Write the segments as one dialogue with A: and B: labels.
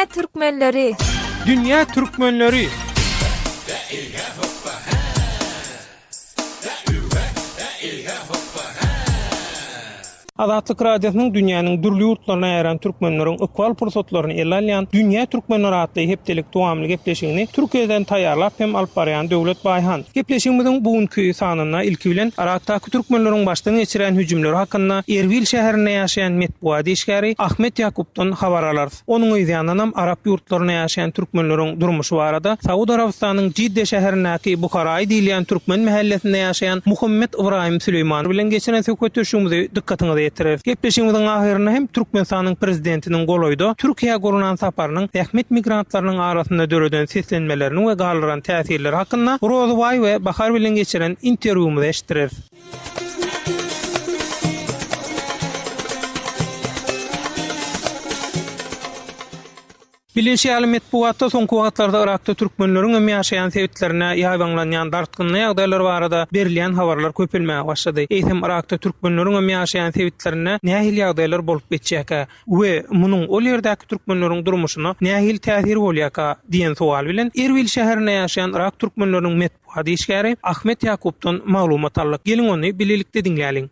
A: Dünya Türkmenleri.
B: Dünya Türkmenleri. Azatlyk Radiosynyň dünýäniň dürli ýurtlaryna ýaran türkmenleriň ökwal pursatlaryny ele alýan Dünya Türkmenleri adly hepdelik dowamly gepleşigini Türkiýeden taýýarlap hem alyp barýan Döwlet Baýhan. Gepleşigimiziň bugünkü sanyna ilki bilen Irakdaky türkmenleriň başdan geçiren hüjümleri hakynda Erbil şäherinde ýaşaýan metbuat işgäri Ahmet Yakup'dan habar alarys. Onuň ýa-da Arap ýurtlaryna ýaşaýan türkmenleriň durmuşy barada Saudi Arabistanyň Cidde şäherindäki Bukhara diýilen türkmen mahallesinde ýaşaýan Muhammed Ibrahim Süleyman bilen geçen söhbetimizi dikkatiňize Gepleşigimiziň ahyrynda hem Türkmenistanyň prezidentiniň goloýda Türkiýe golunan saparynyň ähmet migrantlarynyň arasynda döreden seslenmelerini we galyran täsirleri hakynda Rozway we Bahar bilen geçiren interwýumy eşitdirer. Bilinçli metbuatda soňky wagtlarda Irakda türkmenleriň hem ýaşaýan sebitlerine ýaýbanlanýan dartgynly ýagdaýlar barada berilýän habarlar köpelmäge başlady. Eýsem Irakda türkmenleriň hem ýaşaýan sebitlerine nähili ýagdaýlar bolup geçýärkä we munyň ol ýerdäki türkmenleriň durmuşyna nähili täsiri bolýarka diýen sowal bilen Erbil şäherinde ýaşaýan Irak türkmenleriň metbuat işgäri Ahmet Yakup'dan maglumat aldyk. Geliň ony bilelikde dinläýäliň.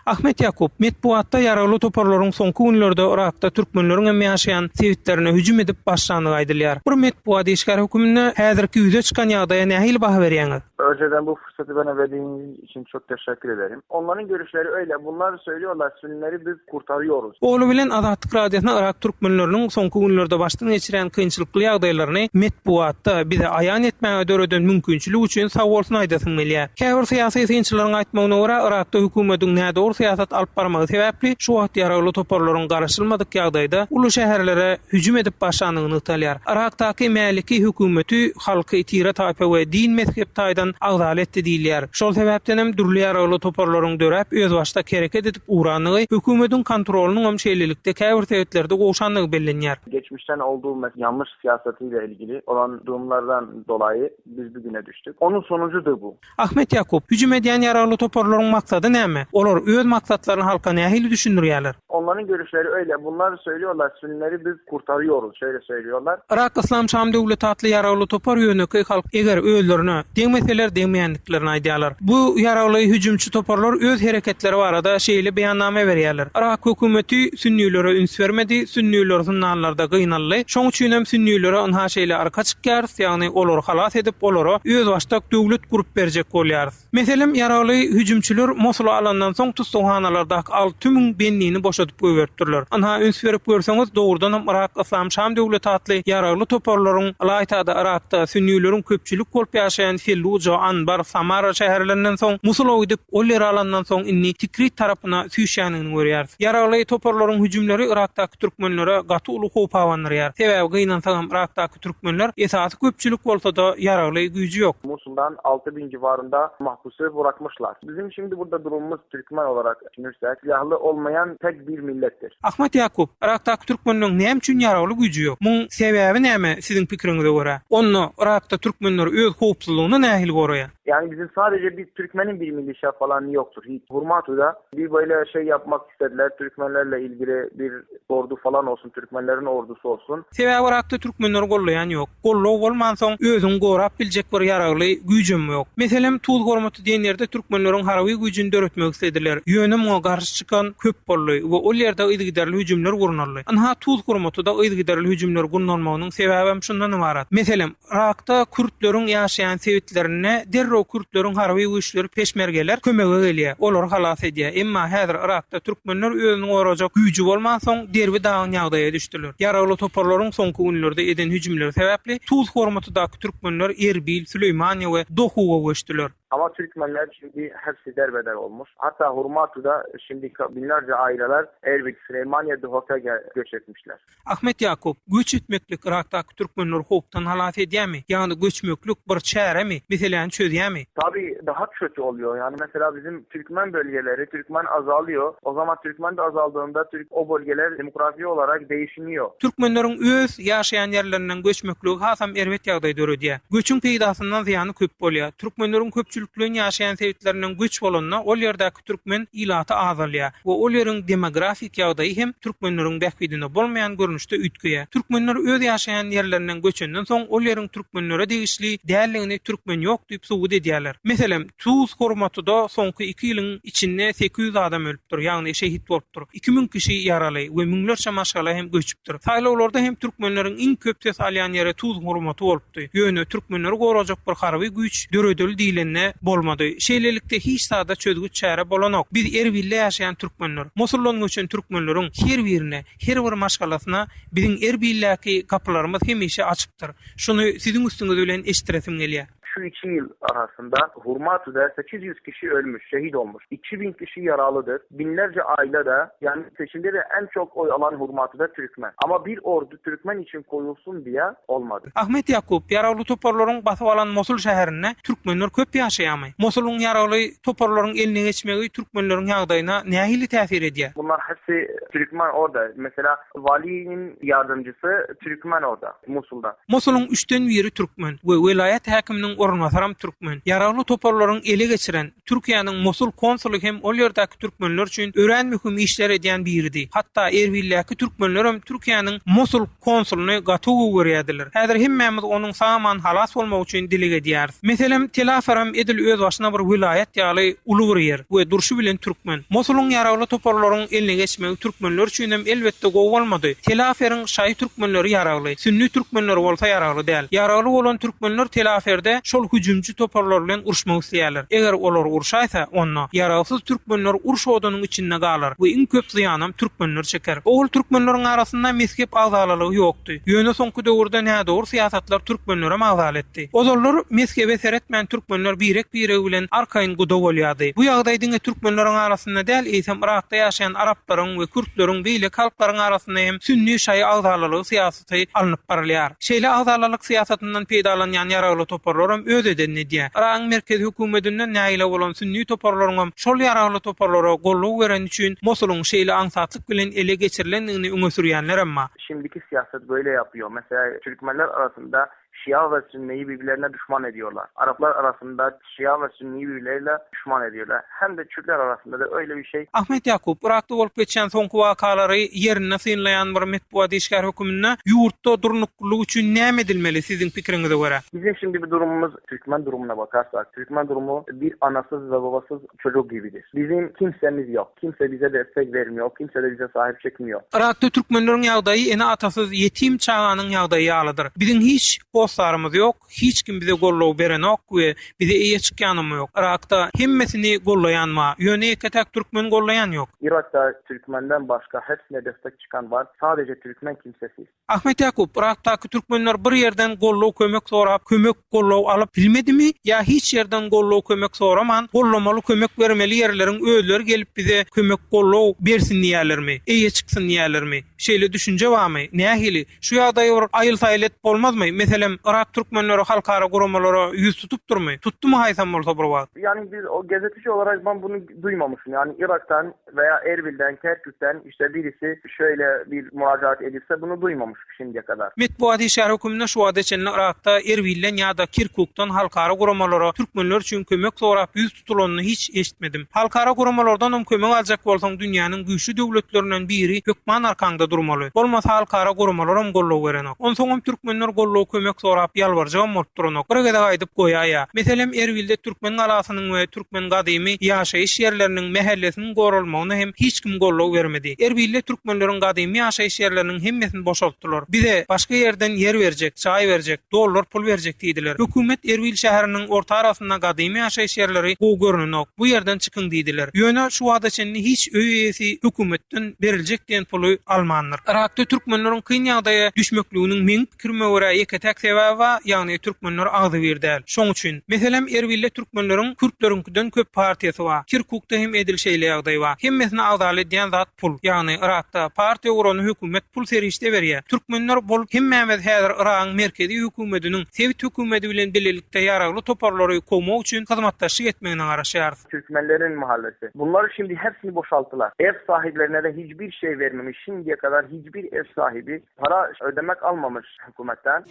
B: Ahmet Yakup, metbuatda ýaraly toparlaryň soňky günlerde Irakda türkmenleriň hem ýaşaýan sebitlerine hüjüm edip başlanyny aýdylýar. Bu metbuat işgär hökümine häzirki ýüze çykan ýagdaýa nähili baha berýäňiz?
C: Önceden bu fırsatı bana verdiğiniz için çok teşekkür ederim. Onların görüşleri öyle. Bunlar söylüyorlar, Sünnileri biz kurtarıyoruz.
B: Olu bilen Azatlyk Radiosyna Irak türkmenleriniň soňky günlerde başdan geçiren kynçylykly ýagdaýlaryny metbuatda bize aýan etmäge döreden mümkinçilik üçin sag bolsun aýdasyn gelýär. Käbir syýasy synçylaryň aýtmagyna görä Irakda hökümetiň nädor syýasat alyp barmagy sebäpli şu wagt ýaraly toparlaryň garaşylmadyk ýagdaýda uly şäherlere hüjüm edip başlanyny ýytalýar. Irakdaky Maliki hökümeti halky itira taýpa we din mezhep taýdan agdaletdi diýilýär. Şol sebäpden hem dürli ýaraly toparlaryň dörep öz başda kereket edip uranyny hökümetiň kontrolynyň hem şeýlelikde käbir sebetlerde goşanlygy bellenýär.
C: Geçmişten olduğu yanlış siyasetiyle ilgili olan durumlardan dolayı biz bugüne düştük. Onun sonucudur bu.
B: Ahmet Yakup, hüjüm edýän ýaraly toparlaryň maksady näme? Olar öz maksatlaryny halka nähili düşündirýärler?
C: Onların görüşleri öyle. Bunlar söylüyorlar, Sünnileri biz kurtarıyoruz. Şöyle söylüyorlar.
B: Irak Islam Şam Döwleti adly ýaraly topar ýöneki halk eger özlerine deňmeseler deňmeýänliklerini aýdýarlar. Bu ýaraly hüjümçi toparlar öz hereketleri barada şeýle beýanname berýärler. Irak hökümeti Sünniýlere üns bermedi, Sünniýler zyndanlarda gynaldy. Şoň üçin hem Sünniýlere onha şeýle arka çykýar, ýagny olary halas edip olary öz başda döwlet gurup berjek bolýar. Meselem ýaraly hüjümçiler Mosul alandan soň tutuhanalarda al tümüň benliğini boşatyp öwretdirler. Onha üns berip görseňiz dogrudan hem Irak Islam Şam Döwleti adly ýaraly toparlaryň alaýtada Irakda Sünniýleriň köpçülik bolup ýaşaýan Felluja, Anbar, Samara şäherlerinden soň Musul gidip ol ýer alandan soň inni Tikrit tarapyna süýşäniňi görýär. Ýaraly toparlaryň hüjümleri Irakdaky türkmenlere gaty uly howp awandyrýar. Sebäbi gynansaň Irakdaky türkmenler esasy köpçülik bolsa da ýaraly güýji ýok.
C: Musul'dan 6000 civarında mahpusu bırakmışlar. Bizim şimdi burada durumumuz Türkmen olarak düşünürsek silahlı olmayan tek bir millettir.
B: Ahmet Yakup, Irakdaky türkmenleriň näme üçin ýaraly güýji ýok? Muň sebäbi näme siziň pikiriňize görä? Onu Irakda türkmenler öz howpsuzlygyny nähili görýär?
C: Yani bizim sadece bir Türkmenin bir milişya falan yoktur. Hiç. Hurmatu'da bir böyle şey yapmak istediler. Türkmenlerle ilgili bir ordu falan olsun. Türkmenlerin ordusu olsun.
B: Sebäbi Irakda türkmenler gollaýan ýok. Gollaw bolmansoň özüň gorap biljek bir ýaraly güýjüm ýok. Meselem Tuz hormaty diýen ýerde türkmenleriň harawy güýjüni döretmek istediler. Ýönem o garşy çykan köp bolly we ol ýerde ýygydarly hüjümler gurnaldy. Anha Tuz hormatyda ýygydarly hüjümler gurnalmagynyň sebäbi hem şundan ibarat. Meselem Irakda Kürtleriň ýaşaýan sebitlerine derro Kürtleriň harawy güýçleri peşmergeler kömege gelýär. Olar halas edýär. Emma häzir Irakda türkmenler özüni gorajak güýji bolmansoň derbi dağın ýagdaýa düşdiler. Ýaraly toparlaryň soňky günlerde eden hüjümler sebäpli Tuz hormatydaky türkmenler Erbil, Süleýmaniýa we Dokuga göçdiler.
C: Ama Türkmenler şimdi hepsi derbeder olmuş. Hatta Hurmatu'da şimdi binlerce aileler Erbil, Süleymaniye, Duhok'a göç etmişler.
B: Ahmet Yakup, göç etmeklik Irak'taki Türkmenler hoptan halat edýärmi? Yani göçmeklik bir çäremi? Mesela meseleni çözýärmi?
C: Tabii daha kötü oluyor. Yani mesela bizim Türkmen bölgeleri, Türkmen azalıyor. O zaman Türkmen de azaldığında o bölgeler demografi olarak değişmiyor.
B: Türkmenleriň öz ýaşaýan ýerlerinden göçmekligi hasam erwet ýagdaý döredýär. Göçüň peýdasyndan ziýany köp bolýar. Türkmenleriň köpçülikligiň ýaşaýan sebeplerinden göç bolanyna ol ýerdäki türkmen ilaty azalýar we ol ýeriň demografik ýagdaýy hem türkmenleriň bähbidine bolmaýan görnüşde ütkeýär. Türkmenler öz ýaşaýan ýerlerinden göçenden soň ol ýeriň türkmenlere degişli däligini türkmen ýok diýip suwut edýärler. Meselem, Tuz hormatyda soňky 2 ýylyň içinde 800 adam ölüpdir, ýagny şehit bolupdyr. 2000 kişi ýaraly we müňlerçe maşgala hem göçüpdir. Saýlawlarda hem türkmenleriň iň köp ses alýan ýere Tuz hormaty bolupdy. Ýöne türkmenleri gorajak bir harby güç döredil diýilenne bolmady. Şeýlelikde hiç sada çözgüç çäre bolanok. Biz Erbilde ýaşaýan türkmenler, Mosullan göçen türkmenleriň her birine, her bir maşgalasyna biziň Erbildäki kapylarymyz hemişe açypdyr. Şunu siziň üstüňiz bilen eşdiresim gelýär.
C: Şu 2 yıl arasında Hurmaty'da 800 kişi ölmüş, şehit olmuş. 2000 kişi yaralıdır. Binlerce aile de, yani seçimde de en çok oy alan Hurmaty'da Türkmen. Ama bir ordu Türkmen için koyulsun diye olmadı.
B: Ahmet Yakup, ýaragly toparlaryň basyp alan Mosul şäherine türkmenler köp ýaşaýarmy? Mosulyň ýaragly toparlaryň eline geçmegi türkmenleriň ýagdaýyna nähili täsir edýär?
C: Bunlar hepsi Türkmen orada. Mesela valinin yardımcısı Türkmen orada, Musul'da.
B: Mosulyň 3den biri türkmen we welayat häkiminiň orunbasaram türkmen. Ýaragly toparlaryň ele geçiren Türkiýanyň Mosul konsulu hem ol ýerdäki türkmenler üçin ören mühim işler edýän biridi. Hatda Erbildäki türkmenler hem Türkiýanyň Mosul konsuluny gatuw görýärdiler. Häzir hemmemiz onuň saman halas bolmak üçin dileg edýär. Meselem Telaferam edil öz başyna bir vilayet ýaly uly bir ýer we durşy bilen türkmen. Mosulyň ýaragly toparlaryň eline geçmegi türkmenler üçin hem elbetde gowy bolmady. Telaferiň şaý türkmenleri ýaragly, sünni türkmenler bolsa ýaragly däl. Ýaragly bolan türkmenler Telaferde şol hüjümçi toparlar bilen urşmak isleýärler. Eger olar urşaýsa, onda ýaragsyz türkmenler urş odunyň içinde galar we iň köp ziýanam türkmenler çeker. Ol türkmenleriň arasynda mezhep azalalygy ýokdy. Ýöne soňky döwürde nädor siýasatlar türkmenlere magzal etdi. Ozallar mezhebe seretmän türkmenler birek bilen arkaýyn guda bolýardy. Bu ýagdaýda türkmenleriň arasynda däl eýsem Irakda ýaşaýan araplaryň we kürtleriň beýle halklaryň arasynda hem sünni şaý azalalygy siýasaty alınıp baralýar. Şeýle azalalyk siýasatyndan peýdalanýan ýaragly toparlar öz edenini diýär. Irak merkezi hökümetinden näýile bolan sünni toparlaryň şol ýaragly toparlara golluk beren üçin Mosulyň şeýle aňsatlyk bilen ele geçirilendigini öňe sürýänler emma.
C: Şimdiki siyaset böyle yapıyor. Mesela Türkmenler arasında Şia ve Sünni'yi birbirlerine düşman ediyorlar. Araplar arasında Şia ve Sünni'yi birbirleriyle düşman ediyorlar. Hem de Türkler arasında da öyle bir şey.
B: Ahmet Yakup, Irakda bolup geçen soňky wakalary ýerine synlaýan bir metbuat işgär hökümine ýurtda durnukluk üçin näme edilmeli siziň pikiriňize görä?
C: Bizim şimdi bir durumumuz, Türkmen durumuna bakarsak, Türkmen durumu bir anasız ve babasız çocuk gibidir. Bizim kimsemiz yok. Kimse bize destek vermiyor. Kimse de bize sahip çekmiyor.
B: Irakda türkmenleriň ýagdaýy ene atasız ýetim çağanyň ýagdaýy ýalydyr. Biziň hiç dostlarymyz ýok, hiç kim bize gollaw berenok we bize eýe çykýanmy ýok. Irakda hemmesini gollaýanma, ýöne tek türkmen gollaýan ýok.
C: Irak'ta Türkmenden başka hepsine destek çıkan var. Sadece Türkmen kimsesiz.
B: Ahmet Yakup, Irak'taki Türkmenler bir yerden gollaw kömek sorap, kömek gollaw alıp bilmedimi? Ya hiç yerden gollaw kömek soraman, gollamaly kömek bermeli ýerleriň özleri gelip bize kömek gollaw bersin diýerlermi? Eýe çyksyn diýerlermi? Şeýle düşünje barmy? Nähili? Şu ýagdaýda aýyl-saýlet bolmazmy? Meselem Irak türkmenleri halkara guramalara yüz tutup durmy? Tutdumy haýsam bolsa bir wagt?
C: Yani biz o gazeteci olarak ben bunu duymamışım. Yani Irak'tan veya Erbil'den, Kerkük'ten işte birisi şöyle bir müracaat edilse bunu duymamış şimdiye kadar.
B: Metbuat işgär hökümine şu wagt içinde Irak'ta Erbil'den ýa-da Kirkuk'tan halkara guramalara türkmenler üçin kömek sorap yüz tutulanyny hiç eşitmedim. Halkara guramalardan hem kömek aljak bolsaň dünýäniň güýçlü döwletlerinden biri hökman arkaňda durmaly. Bolmasa halkara guramalar hem gollaw berenok. Onsoň türkmenler gollaw kömek sorap ýalbarjak bolup duranok. Bir gede gaýdyp goýaýa. Meselem Erbil'de türkmen galasynyň we türkmen gadymy ýaşaýyş ýerleriniň mahallesiniň gorulmagyna hem hiç kim gollaw bermedi. Erbil'de türkmenleriň gadymy ýaşaýyş ýerleriniň hemmesini boşaltdylar. Bize başga ýerden ýer berjek, çaý berjek, dollar pul berjek diýdiler. Hökümet Erbil şäheriniň orta arasynda gadymy ýaşaýyş ýerleri gowy görünok. Bu ýerden çykyň diýdiler. Ýöne şu wagtda hiç öýesi hökümetden beriljek diýen puly almanlar. Irakda türk türkmenleriň kyn ýagdaýa düşmekliginiň meň pikirime görä ýeketek sebäbi bar, ýagny türkmenler agdy birdäl. Şoň üçin meselem Erbilde türkmenleriň Kürtlerinkinden köp partiýasy bar. Kirkukda hem edilşeýle ýagdaý bar. Hemmesine adaly diýen zat pul. Ýagny Irakda partiýa urany hökümet pul serişde berýär. Türkmenler bol hemmemiz häzir Irakyň merkezi hökümetiniň Sewit hökümeti bilen bilelikde ýaragly toparlary komak üçin hyzmatdaşlyk etmegine garaşýar.
C: Türkmenlerin mahallesi. Bunları şimdi hepsini boşalttılar. Ev sahiplerine de hiçbir şey vermemiş. Şimdiye kadar hiçbir ev sahibi para ödemek almamış hükümetten.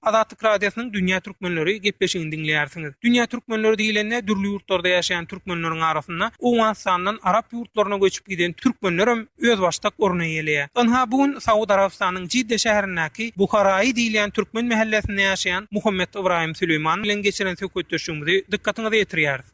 B: Azatlyk radiosynyň Dünýä türkmenleri gepleşigini dinleýärsiňiz. Dünýä türkmenleri diýilende dürli ýurtlarda ýaşaýan türkmenleriň arasynda Owganistanyň Arap ýurtlaryna göçüp giden türkmenler hem öz başda görüne gelýär. Anha bugün Saudi Arabistanyň Jidde şäherindäki Bukharaý diýilen türkmen mahallesinde ýaşaýan Muhammed Ibrahim Süleyman bilen geçiren söhbetdeşigimizi dikkatiňize ýetirýäris.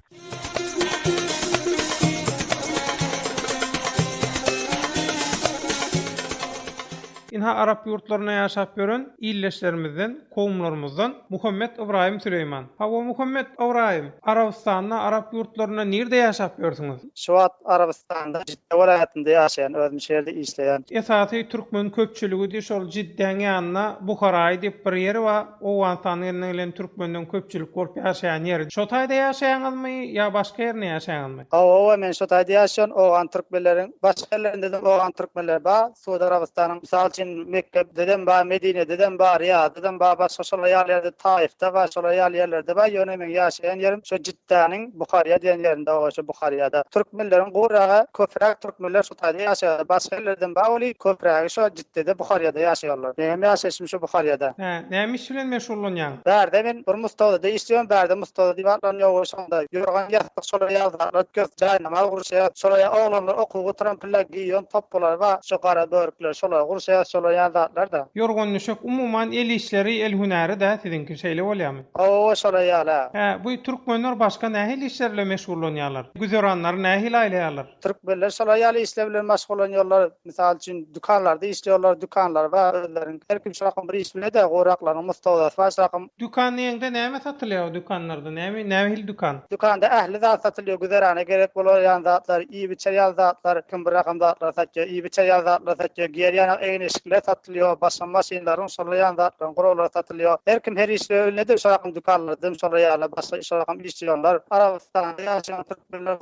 B: Inha Arap ýurtlaryna ýaşap ýören illeşlerimizden, kowumlarymyzdan Muhammed Ibrahim Süleyman. Hawa Muhammed Ibrahim, Arabistanyň Arap ýurtlaryna nirde ýaşap ýörsiňiz?
A: Şu wagt Arabistanda Jidde welaýatynda ýaşaýan, özüm şeýerde işleýän.
B: Esasy türkmen köpçüligi şol Jiddeň ýanyna Bukharaý diýip bir ýeri we Owganistanyň bilen türkmenden köpçülik bolup ýaşaýan ýeri. Şo taýda ýaşaýaňyzmy ýa başga ýerde ýaşaýaňyzmy?
A: Owa men şu taýda ýaşaýan Owgan türkmenleriň başga ýerlerinde de Owgan türkmenler bar. Suudi Arabistanyň misal Mekke dedem ba Medine dedem ba Riyad dedem ba başga şol ýerlerde Taif'de we şol ýerlerde ba ýöne men ýaşaýan ýerim şu Jiddanyň Bukhariýa diýen ýerinde o şu Bukhariýada. Türkmenleriň guragy köpräk türkmenler şu taýda ýaşaýar. Başga ýerlerden ba oli köprägi şu Jiddede Bukhariýada ýaşaýarlar. Näme ýaşaýşym şu Bukhariýada.
B: Näme iş bilen meşgullanýan?
A: Bärde men bir mustawda işleýän, bärde mustawda diýwarlaryň ýogy şonda ýurgan ýatdyk şol ýazlar, köp jaýnama gurşýar. Şol oglanlar okuwy trampilla giýýän toplar we şu gara börkler şol gurşýar, şol ýazlar da.
B: Ýorgan nüşek umumyň el işleri, el hünäri de sizinki şeýle bolýarmy?
A: O şol ýala.
B: Bu türkmenler başga nähil işlerle meşgullanýarlar? Güzeranlar nähil aýlaýarlar?
A: Türkmenler şol ýaly işler bilen meşgullanýarlar. Misal üçin dükanlarda işleýärler, dükanlar we özleriň her kim şoňa bir iş bilen de goraklaryň mustawdasy başlakym.
B: Dükanyňda näme satylýar dükanlarda? Nähil dükan?
A: Dükanda ähli zat satylýar, güzerana gerek bolan zatlar, iyi biçerýär zatlar, kim bir rakam zatlar satýar, iyi biçerýär zatlar satýar, gerýän eýnişikler satylýar, başga maşinalaryň şolaýan zatlaryň gurulary satylýar. Her kim her işle öňünde şo rakam dükanlarda, şol ýaly başga şo rakam işleýärler. Arabistanda ýaşaýan türkmenler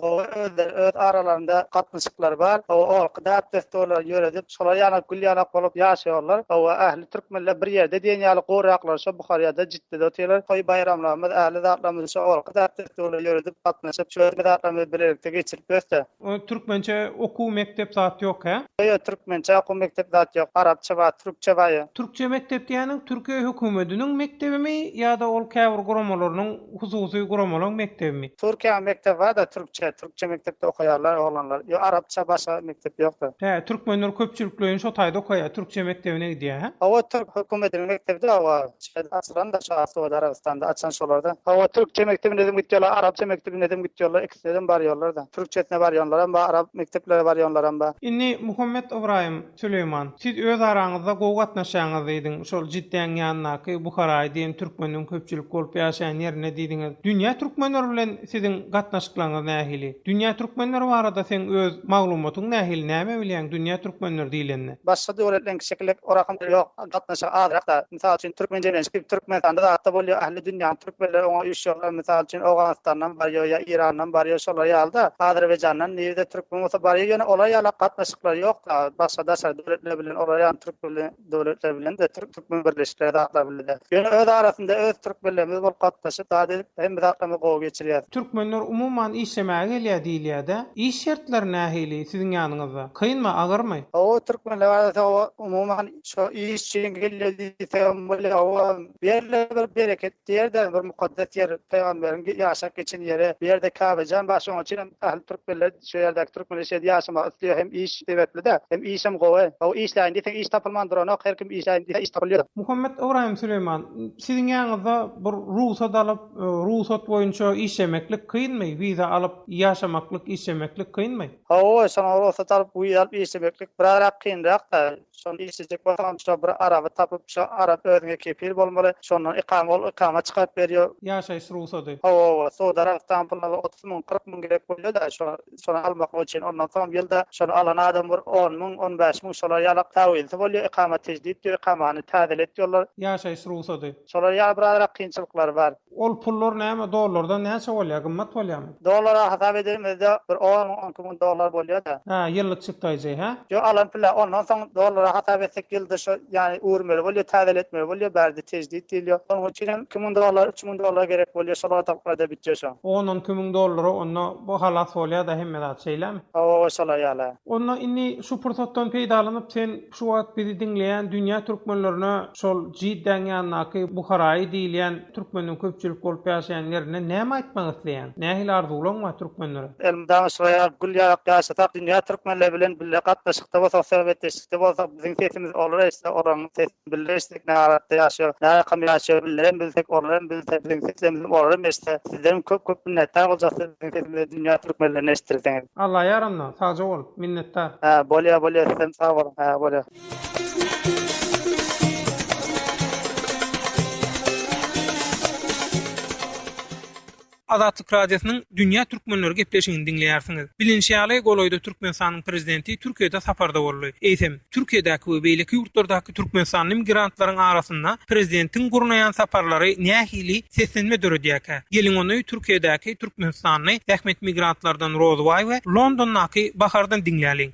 A: öz aralarynda gatnaşyklar bar. O qıdat destorlar ýöredip şol ýaly gülýanak bolup ýaşaýarlar. O ähli türkmenler bir ýerde diýen ýaly goraklar şo Bukhariýada Jiddede otyrlar. Toy bayramlarymyz, ähli zatlarymyz şo qıdat destorlar ýöredip gatnaşyp şo zatlarymyz birlikde geçirip göster.
B: O türkmençe okuw mektep zat ýok ha?
A: Ýa türkmençe okuw mektep zat ýok. Arapça we türkçe bar.
B: Türkçe mektep diýäniň Türkiýe hökümetiniň mektebimi ýa-da ol käbir guramalarynyň hususy guramalaryň mektebimi?
A: Türkiýe mektep bar da türkçe mektepde okuýarlar oglanlar. Ýa Arapça başga mektep ýokdur.
B: Türkmenler köpçüliklerini şo taýda okuýar, türkçe mektebine gidýär ha?
A: Hawa Türk hökümetiniň mektebinde hawa açylan da Saudi Arabistanda açan şolarda. Hawa türkçe mektebine de gitýärler, Arapça mektebine de gitýärler, ikisine barýarlar da. Türkçesine barýarlar hem Arap mekteplere barýarlar hem.
B: Inni Muhammed Ibrahim Süleyman, siz öz araňyzda gowy gatnaşýaňyz diýdiň. Şol Jiddeň ýanynaky Bukharaý diýen türkmeniň köpçülik bolup ýaşaýan ýerine diýdiňiz. Dünýä türkmenleri bilen siziň gatnaşyklaryňyz nähili? Dünýä türkmenleri barada sen öz maglumatyň nähili, näme bilýän dünýä türkmenleri diýilende?
A: Başga döwletlerin kişilik o rakam ýok, gatnaşyk azrak da. Misal üçin Türkmençe skrip Türkmenistanda da hatta bolýar ähli dünýä türkmenleri oňa ýaşaýarlar. Misal üçin Owganistandan barýar ýa Irandan barýar şol ýalda. Azerbaýjandan näde türkmen bolsa barýar ýöne olay ýala gatnaşyklar ýok da. Başga da döwletler bilen olaýan türkmen döwletler bilen de türkmen birleşikleri da bilen. Ýöne öz arasynda öz türkmenlerimiz bolup gatnaşyp dady hem bizatlamy gowy geçirýär.
B: Türkmenler umumyň işlemäge gelýär diýilýär-de. İş şertleri nähili siziň ýanyňyzda? Kynma, agyrmy?
A: O türkmenler da umumyň şo iş için gelýär bolýar. O berle bir bereket diýerde bir mukaddes ýer peýgamberiň ýaşap geçen ýere bir ýerde Kabejan başyň için ähli türkmenler şo ýerdäki türkmenler ýaşamak isleýär hem iş sebäpli de hem işim gowy. O işläýän diýen iş tapılmandyr, her kim iş tapylýar.
B: Muhammed Ibrahim Süleyman, siziň ýaňyzda bir ruhsat alyp, ruhsat boýunça işlemeklik kynmy? Wiza alyp ýaşamaklyk, işlemeklik kynmy?
A: O, şonu ruhsat alyp bu ýalyp işlemeklik birazrak kynrak da. Şonu işlejek bolsam şu bir araba tapyp şu araba özüňe kepil bolmaly. Şondan ikama çykaryp berýär.
B: Ýaşaýyş ruhsaty.
A: O, Suudi Arabistan 30 000 40 000 gerek bolýar da şonu almak üçin ondan soň ýylda şonu alan adam bir 10 000 15 000 şolar ýalak tawildi bolýar. Ikama tejdit diýip ikamany täzelet diýerler.
B: Ýaşaýyş ruhsaty.
A: Şolar ýa birazrak kynçylyklar bar.
B: Ol pullar näme? Dollarda näçe bolýar? Gymmat bolýarmy?
A: Dollara hasap edilmezde bir 10-12 000 dolar bolýar da.
B: Ha, ýyllyk çypdaýjy, ha?
A: Yo alan pula ondan soň dollara hasap etsek ýylda şu ýani urmeli bolýar, täzeletmeli bolýar, berdi tejdit diýilýär. Onuň üçin 2 000 dolar, 3 000 dolar gerek bolýar, şolar tapylarda bitýär şu.
B: 10-12 000 dollara onna bu halas bolýar da hemme zat şeylämi?
A: O şolar ýala.
B: Onna inni şu pursatdan peýdalanyp sen şu wagt bizi dinleýän dünýä türkmenlerine şol jidden ýannaky Buharaý diýilýän türkmeniň köpçülik bolup ýaşaýan ýerine näme aýtmak isleýän? Nähili arzuwlaň var türkmenlere?
A: Elmdan şoýa gülýarak ýaşatak dünýä türkmenleri bilen birle gatnaşykda bolsak, söhbetleşikde bolsak, biziň sesimiz olar ise oraň sesini bildirsek, näharatda ýaşaýar, näme kam ýaşaýar bilen bilsek, olaryň bilsek, biziň sesimiz olaryň iste. Sizden köp minnettar boljaksyz biziň sesimizi dünýä türkmenlerine eşitdirseňiz.
B: Allah yaramna, sağca ol, minnettar.
A: Ha, bolýar, sen sag bolun. Ha, bolýar.
B: Azatlyk radiosynyň dünýä türkmenleri gepleşigini dinleýärsiňiz. Bilinçýaly goloýda Türkmenistanyň prezidenti Türkiýede saparda boldy. Eýsem, Türkiýedäki we beýleki ýurtlardaky Türkmenistan migrantlaryň arasynda prezidentiň gurnaýan saparlary nähili seslenme döredýäkä. Gelin onu Türkiýedäki Türkmenistanyň ähmet migrantlardan Rozway we Londondaky Bahardan dinleýäliň.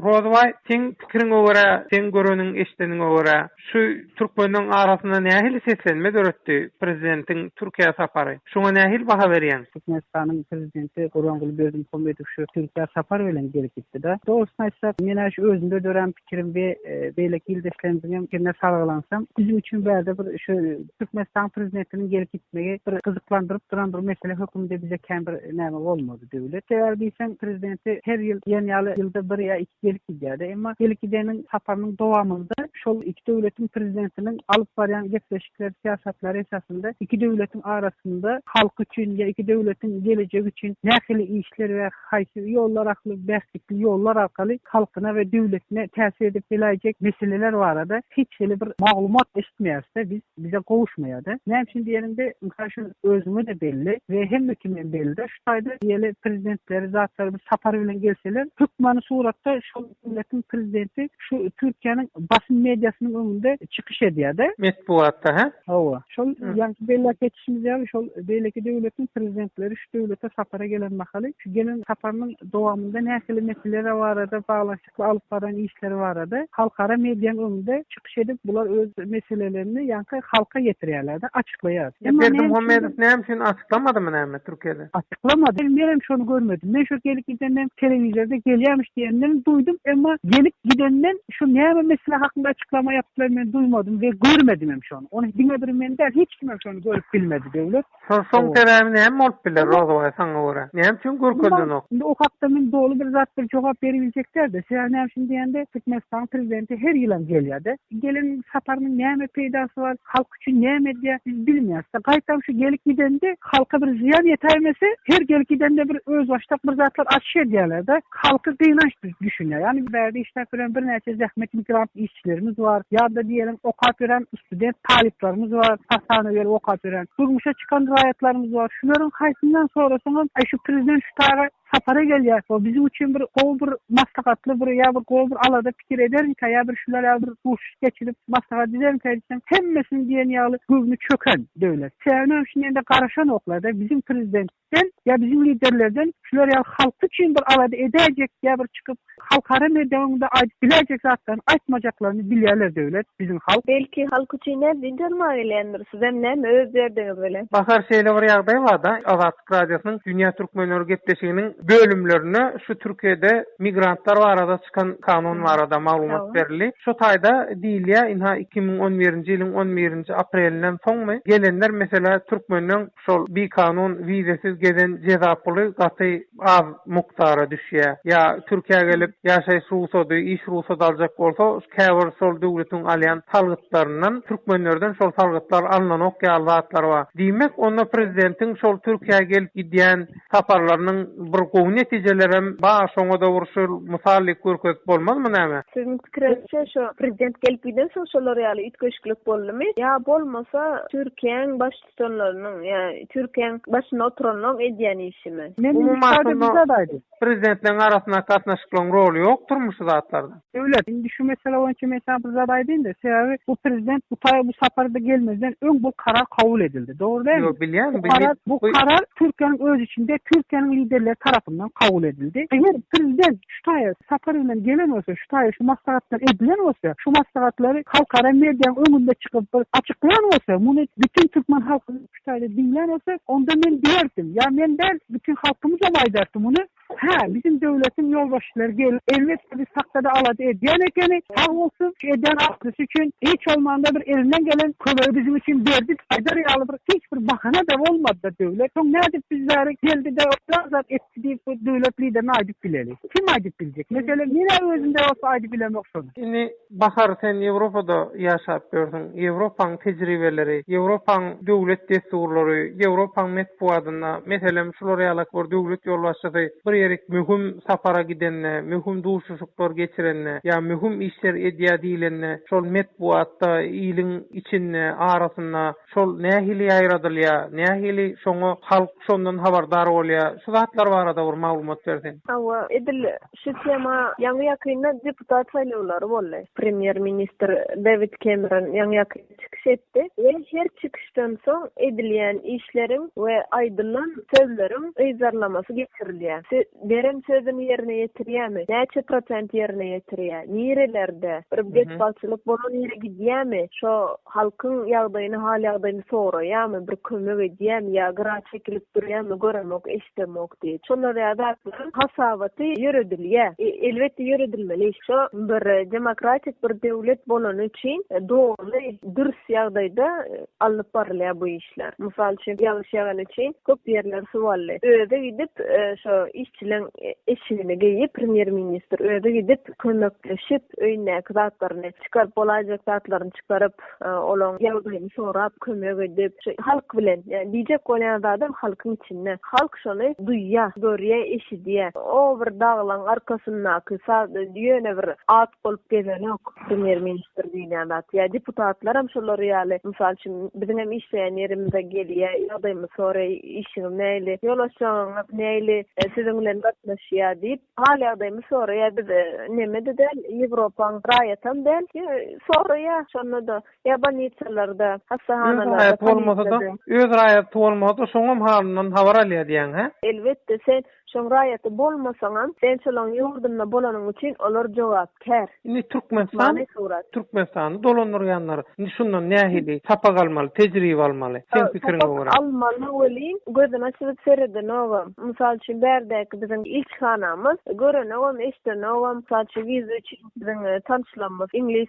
B: Rozway, sen pikiriňe görä, sen göreniň eşiteniňe görä, şu türkmeniň arasynda nähili seslenme döretdi prezidentiň Türkiýe sapary. Şoňa nähili baha berýän?
D: Türkmenistan'ın prezidenti Gurbanguly Berdimuhamedov şu Türkiýe sapar bilen gelip gitdi da. Doğrusunu aýtsak, men şu özümde dören pikirim we beýleki ýyldaşlarymyň pikirine sargalansam, bizim üçin bäde bir şu Türkmenistan prezidentiniň gelip gitmegi bir gyzyklandyryp duran bir mesele hökümde bize käm bir näme bolmady döwlet. Eger diýsem prezidenti her ýyl ýeni ýylda bir ýa iki gelip gidýärdi. Emma gelip gideniň saparynyň dowamında şol iki döwletiň prezidentiniň alyp barýan gepleşikler, siýasatlary esasında iki döwletiň arasynda halk üçin ýa iki döwletiň gelejegi üçin nähili işler we haýsy ýollar arkaly, bählikli ýollar arkaly halkyna we döwletine täsir edip biläjek meseleler barada hiç bir maglumat eşitmeýärse bize gowuşmaýardy. Näme üçin diýerimde şu özüme de belli we hemme kimen belli. Şu taýda ýeli prezidentleri zatları bir sapar bilen gelseler, hükmany suratda şu döwletiň prezidenti şu Türkiýanyň basyn mediasynyň öňünde çykyş edýärdi.
B: Metbuatda, ha?
D: Hawa. Şol ýa-ni beýleki etişimiz ýa-ni şol beýleki döwletiň prezidentleri şu döwlete sapara gelen mahaly, şu gelen saparynyň dowamında nähili meseleler barada baglanşykly alyp baran işleri barada halkara mediýanyň öňünde çykyş edip bular öz meselelerini ýa-ni halka getirýärler, açyklaýar.
B: Berdimuhamedov näme üçin açyklamadymy näme Türkiýede?
D: Açyklamady. Men şonu görmedim. Men şu gelip gidenden telewizionda gelýärmiş diýenden duydum, emma gelip gidenden şu näme mesele hakynda açyklama yapdylar men duymadım we görmedim hem şonu. Onu diňe men der hiç kim şonu görüp bilmedi döwlet.
B: Soň sebäbi näme bolup biler Rozway saňa görä? Näme üçin görkezden ok?
D: O hakda men dolu bir zat bir jogap beribiljekler de. Sen näme üçin diýende Türkmenistan prezidenti her ýylam gelýärdi. Gelen saparynyň näme peýdasy bar, halk üçin näme diýär biz bilmeýäris. Gaýtam şu gelip gidende halka bir ziyan ýetermese her gelip gidende bir öz başlap bir zatlar açyş edýärler de halky gynanç düşünýär. Yani bärde işläp bilen bir näçe zähmet migrant işçilerimiz var. Ýa-da diýelim okat bilen student taliplerimiz var. Hasana berip okat bilen durmuşa çykan raýatlarymız var. Şularyň haýsyndan sorasaň şu prezident şu taýga sapara gelýär. O bizim üçin bir bir maslahatly bir ýa bir alada pikir edermi ýa bir şular ýa bir buş geçirip maslahat edermi diýsem hemmesini diýen ýaly gözüni çöken döwlet. Sen şu ýerde garaşan oklarda bizim prezidentten ýa bizim liderlerden şular ýa halk üçin bir alada edäjek ýa bir çykyp halkara mediýada aýdyp biläjek zatlaryny aýtmajaklaryny bilýärler döwlet bizim halk.
E: Belki halk üçin dindirma bilendir. Sizem näme özlerdiňiz bilen.
B: Bahar şeýle bir ýagdaý bar da Azatlyk radiosynyň dünýä türkmenleri gepleşiginiň bölümlerini şu Türkiye'de migrantlar barada çıkan kanun barada maglumat berli. Şu taýda diýilýär inha 2011-nji ýylyň 11-nji aprelinden soňmy gelenler mesela Türkmeniň şol bir kanun vizesiz geden jezapuly gaty az muktara düşýär. Ya Türkiýe gelip ýaşaýyş ruhsady, iş ruhsady aljak bolsa, käbir şol döwletiň alýan salgıtlarından Türkmenlerden şol salgıtlar alınan okýal zatlar bar. Diýmek, onda prezidentiň şol Türkiýe gelip gidýän saparlarynyň bir gowy netijeleri hem şoňa da urşul mysallyk görkezip bolmazmy näme?
E: Sizin pikirinizçe şu prezident gelip giden soň şolar ýaly ütköşkülük boldymy? Ya bolmasa Türkiýeň baş tutanlarynyň, ýa Türkiýeň başyna oturanyň edýän işimi? Prezidentleriň
B: arasynda gatnaşyklaryň roli ýokdurmy şu zatlarda?
D: Öyle. Şimdi şu mesela onçu mesela bu zadaydı da sebebi bu prezident bu safarda gelmezden ön bu karar kabul edildi. Doğru değil mi?
B: Yok, biliyorum.
D: Bu karar Türkiye'nin öz içinde Türkiye'nin liderleri tarafından kabul edildi. Eğer prezident şu taya safarıyla gelen olsa, şu taya şu maslahatlar edilen olsa, şu maslahatları halkara medyanın önünde çıkıp açıklayan olsa, bunu bütün Türkmen halkının şu taya dinleyen olsa, onda ben derdim. Ya ben der bütün halkımıza baydardım bunu. Bizim devletin yolbaşçıları gelip elbette bir saktada aladı ediyen ekeni sağ olsun eden aklısı için hiç olmanda bir elinden gelen kolayı bizim için verdi. Aydar yağlı hiçbir bahane de olmadı da devlet. Son ne edip bizleri geldi de zat etti deyip bu devlet liderini aydip bileli. Kim aydip bilecek? Mesela yine özünde olsa aydip bilemek sonra.
B: Şimdi bakar sen Avrupa'da yaşap gördün. Avrupa'nın tecrübeleri, Avrupa'nın devlet desturları, Avrupa'nın metbuatına mesela şuları yalak var devlet yolbaşçısı bir yerik mühüm sapara gidenle, mühüm duşuşuklar geçirenle, ya mühüm işler ediya diýilenle, şol metbuatta ýylyň içinde arasynda şol nähili aýradylýar, nähili şoňa halk şondan habardar bolýar. Şu zatlar barada bir maglumat bersin.
E: Awa edil şu tema ýa-ni ýakynda deputat saýlawlary boldy. Premier Minister David Cameron ýa-ni ýakynda çykyş etdi we her çykyşdan soň edilýän işleriň we aýdylan sözleriň öýzarlamasy geçirilýär. Beren sözünü yerine yetirýärmi? Näçe prosent yerine yetirýär? Nirelerde? Bir betbalçylyk bolan ýere gidýärmi? Şo halkyň ýagdaýyny, hal ýagdaýyny soraýarmy? Bir kömek edýärmi? Ýa gra çekilip durýarmy? Göremek, eşdemek diýip. Şolar ýa-da hasabaty ýöredilýär. Elbetde ýöredilmeli. Şo bir demokratik bir döwlet bolan üçin dogry, dürüst ýagdaýda alyp barylýar bu işler. Mysal üçin ýalňyş ýagan üçin köp ýerler suwally. Öýde gidip şo işçilerin eşini giyip Premier Minister öýde gidip kömekleşip öýündäki zatlaryny çykaryp bolajak zatlaryny çykaryp olaň ýagdaýyny sorap kömek edip halk bilen diýjek bolýan adam halkyň içinde. Halk şonu duýýar, görýär, eşidýär. O bir daglaň arkasyndaky ýöne bir at bolup gelen ok Premier Minister diýen zat. Ya deputatlar hem şolary ýaly mysal üçin biziň hem işleýän ýerimizde gelýär, ýagdaýymy soraý, işiňi näili, ýolaşagyňyz näili, siziň bilen gatnaşýar diýip hal ýagdaýymy soraýar. Biz neme dedi? Ýewropaň raýatam del soraýar şonu da ýabanýetçilerde, hastahanalerde
B: öz raýaty bolmasa şoňam halyndan habar alýar diýen, ha?
E: Elbetde sen şoň raýaty bolmasaň, sen şolaň ýurdunda bolanyň üçin olar jogapkär.
B: Indi Türkmenistany dolandyrýanlar şundan nähili tapa galmaly, tejribe almaly. Sen pikirini görä.
E: Almaly welin gözüne açyp sereden ogam. Mysal üçin berdäki biziň ilçhanamyz görene ogam, eşdene ogam, mysal üçin wiza üçin biziň tanışlanmaz ingliz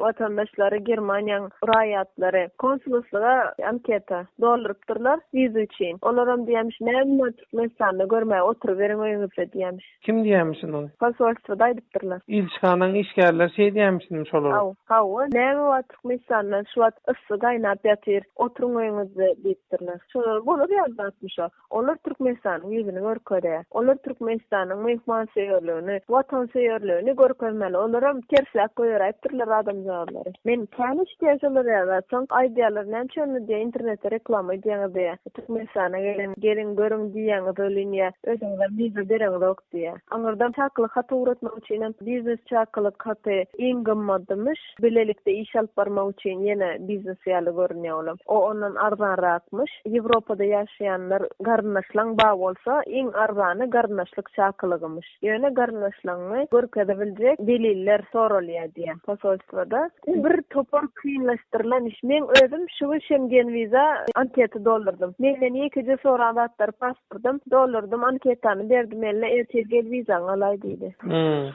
E: watandaşlary Germaniýanyň raýatlary konsulosluga anketa doldurypdyrlar wiza üçin. Olar hem diýmiş, "Näme Türkmenistanda görmäge oturup beriň öýüňizde" diýmiş.
B: Kim diýmişsin ony?
E: Konsolosluda aýdypdyrlar.
B: İlçhanaň işgärler şey diýmişsin şolar.
E: Hawa, näme Türkmenistandan şu wagt ıssy gaýnap ýatyr, oturuň öýüňizde diýipdirler. Şolar bolar ýazatmışa. Olar Türkmenistanyň ýüzüni görkezýär. Olar Türkmenistanyň mehmanseýerligini, watanseýerligini görkezmeli. Olar hem terslek goýarypdyrlar adamjagylary. Men täniş diýýärler ýa-da aýdýarlar näçe diýip internetde reklama edýär. Türkmenistana gelin görüň diýýän bölünýä, özüňiz bize bereňiz ok diýär. Aňyrdan çaklyk hata uratmak üçin biznes çaklyk hata iň gymmatdymış. Bilelikde iş alyp barmak üçin ýene biznes ýaly görünýär. O ondan arzanrakmış. Ýewropada ýaşaýanlar garnaşlaň ba bolsa, iň arzany garnaşlyk şakylygymyş. Ýöne garnaşlaňy görkedebiljek deliller sorulýar diýen posolstwada. Bir topar kynlaşdyrylan iş. Men özüm şu Schengen viza anketi doldurdum. Menden ýekide soralatlar pasportum doldurdum, anketany berdim, elle ertelgel vizaň alay diýdi.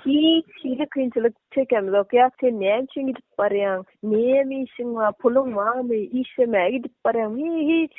E: Hiç kynçylyk çekemiz ok ya. Sen näme üçin gidip barýaň? Näme işiň var? Pulun barmy? İşlemäge gidip barýaň? Hiç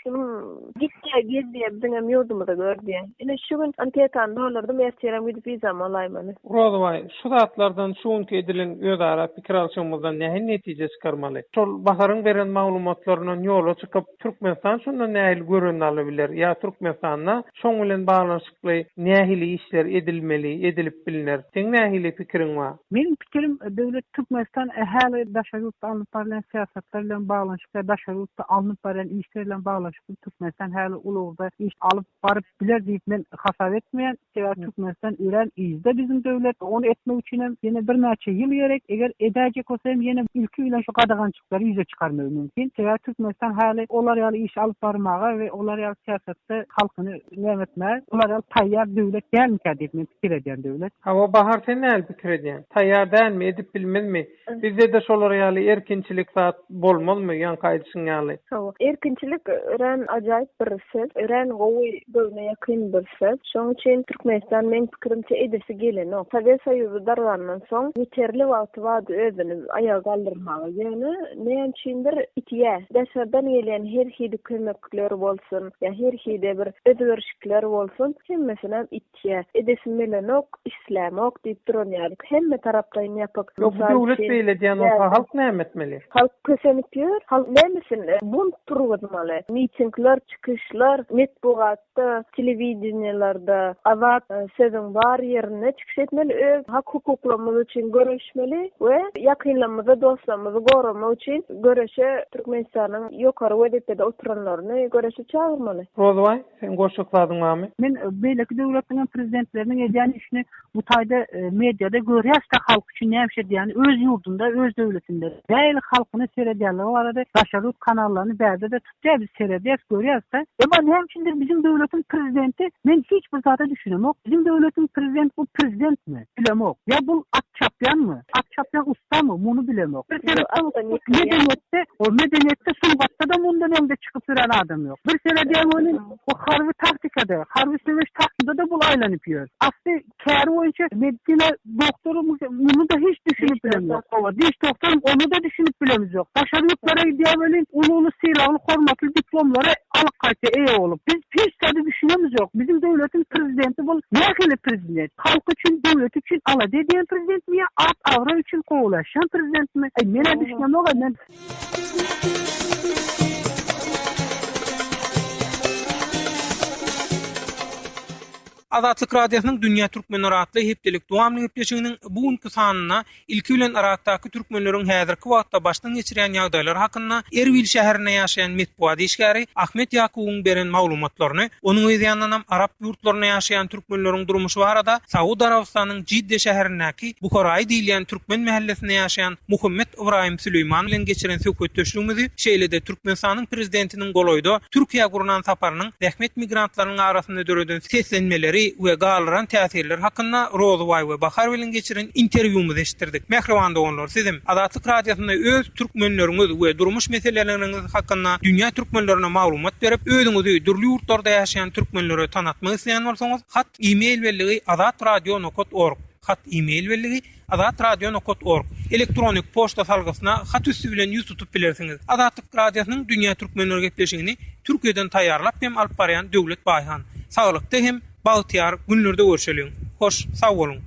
E: gitdiýä gezdiýä bizim ýurdumyzda gördüň. Ene şu gün anketany doldurdum, ertelgel gidip vizaň alaýman.
B: Rozaway, şu zatlardan şuňky edilen özara pikir alşymyzdan näme netije çykarmaly? Şol baharyň beren maglumatlarynyň ýola çykyp Türkmenistan şonda näil görün alabilir? Ya Türkmenistanda şoň bilen baglanşykly nähili işler edilmeli, edilip bilinir? Seň nähili pikiriň bar?
D: Benim pikirim döwlet Türkmenistan ähali daşarutda alınıp barılan siyasatlar bilen baglanşykly, daşarutda alınıp barılan işler bilen baglanşykly Türkmenistan häli ulugda iş alıp barıp biler diýip men hasap etmeýän. Türkmenistan ören izde bizim döwlet onu etmek üçin ýene bir näçe ýyl ýerek. Eger edäjek bolsam ýene ülke bilen şu gadagançyklary ýüze çykarmak mümkin. Türkmenistan häli olar ýaly iş alıp barmaga we olar ýaly siyasatda halkyny nämetmäge, olar ýaly taýýar döwlet dälmi diýip men pikir edýän döwlet.
B: Hawa bahar sen näme pikir edýän? Taýýar dälmi, edip bilmezmi? Bizde de şolar ýaly erkinçilik zat bolmalymy ýan gaýdyşyň ýaly?
E: Erkinçilik ören ajaýyp bir söz, ören gowy bölüne ýakyn bir söz. Şoň üçin Türkmenistan men pikirimçe edesi gelen o. Sovet Soýuzy darlandan soň ýeterli wagt wady özüni aýaga galdyrmagy ýöne näme üçindir itýär. Däşerden gelen her hidi kömekler bolsun, ýa her hidi bir ödürşikler bolsun, hemmesine itýär. Edesi bilen ok, islam ok diýip duranýar. Hemme tarapdan ýapyk.
B: Bu döwlet beýle diýen halk näme etmeli?
E: Halk kösenip ýör. Halk nämesin? Bunt turguzmaly. Mitingler, çykyşlar, metbuatda, telewizionylarda, awat sözüň bar ýerine çykyş etmeli, öz hak hukuklarymyz üçin görüşmeli we ýakynlarymyzy, dostlarymyzy goramak üçin görüşe Türkmenistanyň ýokary wedetde oturanlaryny görüşe çağırmaly.
B: Rozaway, sen goşukladyňmy?
D: Men beýleki döwletlerin prezidentleriniň edýän işini bu taýda mediada görýärse halk üçin näme diýen öz ýurdunda, öz döwletinde däl halkyny seredýärler barada daşarut kanallaryny bärde de tutýar, biz seredýäs görýärse. Ama näme üçindir bizim döwletiň prezidenti? Men hiç bir zata düşünemok. Bizim döwletiň prezidenti bu prezidentmi? Bilemok. Ya bu Akçapyanmy? Akçapyan ustamy? Muny bilemok. Medeniyette sungatda da mundan önde çıkıp duran adam yok. Bir seredýän onun o harby taktikada, harby söwüş taktikada da bul aýlanyp ýör. Asly käri boýunça medisina doktoru muny da hiç düşünüp bilemok. Diş doktoru onu da düşünüp bilemiz ýok. Daşarutlara diýelim, ulu silahly hormatly diplomlara alyp gaýtsa eýe bolup. Biz hiç de düşünemiz ýok. Bizim döwletiň prezidenti bol nähili prezident? Halk üçin, döwlet üçin ala diýen prezidentmi ýa at awra üçin gowlaşan prezidentmi? Mene düşünemok men.
B: Azatlyk Radiosynyň Dünýä Türkmenleri atly hepdelik dowamly gepleşiginiň bugünkü sanyna ilki bilen Irakdaky türkmenleriň häzirki wagtda başdan geçirýän ýagdaýlar hakynda Erbil şäherinde ýaşaýan metbuat işgäri Ahmet Yakubyň beren maglumatlaryny, onuň ýa-da Arap ýurtlaryna ýaşaýan türkmenleriň durmuşy barada Saudi Arabistanyň Cidde şäherindäki Buharay diýilen türkmen mahallesinde ýaşaýan Muhammed Ibrahim Süleyman bilen geçiren söhbet döşlüğümüzi şeýlede Türkmenistanyň prezidentiniň goloýda Türkiýe gurunan saparynyň rehmet migrantlarynyň arasynda döredän seslenmeleri we galyran täsirler hakynda Rozaway we Bahar bilen geçiren interwýumuzy eşitdirdik. Mehriban doganlar, sizim Azatlyk Radiosynda öz türkmenleriňiz we durmuş meseleleriňiz hakynda dünýä türkmenlerine maglumat berip, özüňizi dürli ýurtlarda ýaşaýan türkmenlere tanatmak isleýän bolsaňyz, hat e-mail belligi azatradio.org, hat e-mail belligi azatradio.org, elektronik poçta salgysyna hat üstü bilen ýüz tutup bilersiňiz. Azatlyk Radiosynyň dünýä türkmenleri gepleşigini Türkiýeden taýýarlap hem alyp barýan Döwlet Baýhan. Saglyk hem Bagtyar günlerde görüşelim. Hoş, sag bolun.